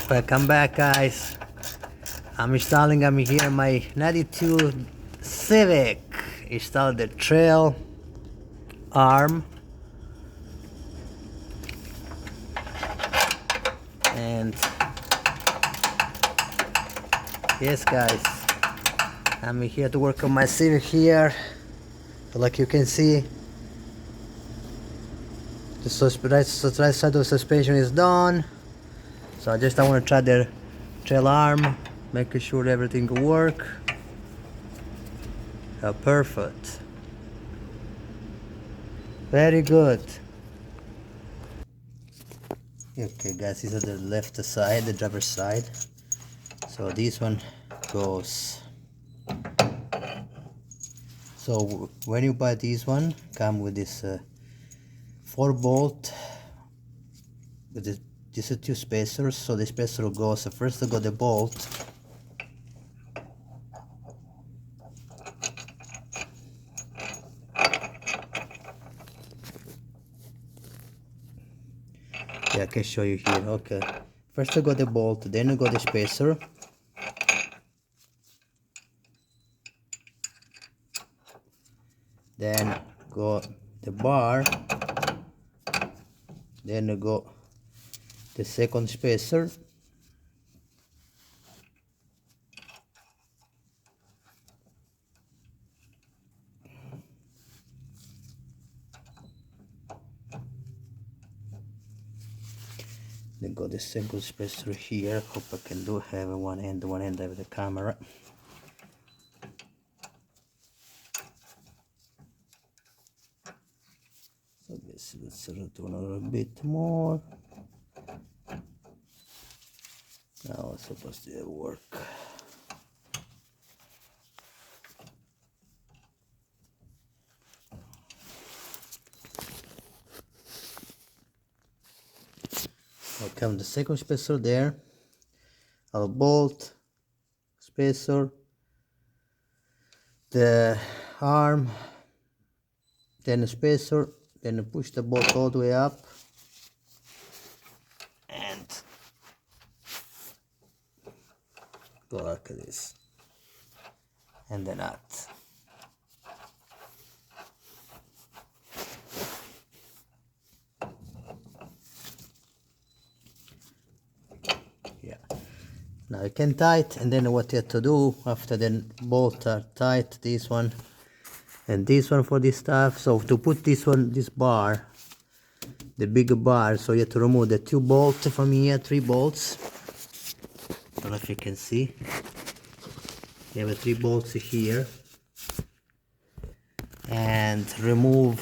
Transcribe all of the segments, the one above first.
Welcome back, guys. I'm here my 92 Civic. Installed the trail arm and yes, guys, I'm here to work on my Civic here. So like you can see, the right side of the suspension is done. So I want to try the trail arm, making sure everything will work. Perfect. Very good. Okay, guys, this is the left side, the driver's side. So this one goes. So when you buy this one, come with this 4-bolt with these are 2 spacers. So the spacer goes first. I got the bolt. Yeah, I can show you here. Okay, first I got the bolt, then I got the spacer. Then go the bar, then I go the second spacer, then go the second spacer here. Hope I can have one hand of the camera. So let's do a little bit more. Now it's supposed to work. I'll come the second spacer there. I'll bolt, spacer, the arm, then the spacer, then push the bolt all the way up and go like this, and the nut. Yeah, now you can tight, and then what you have to do after the bolt are tight, this one and this one for this stuff. So to put this bar, the bigger bar, so you have to remove the 2 bolts from here, 3 bolts. I don't know if you can see. You have 3 bolts here, and remove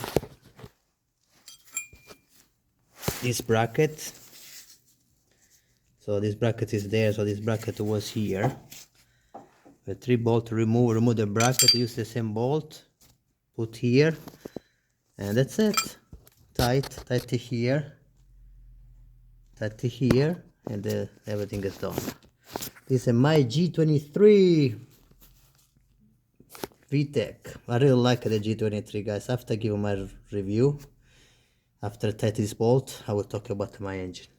this bracket. So this bracket is there, so this bracket was here. The 3 bolt, remove the bracket, use the same bolt, put here, and that's it. Tight to here, and everything is done. This is my G23 VTEC. I really like the G23, guys. After giving my review, after I tight this bolt, I will talk about my engine.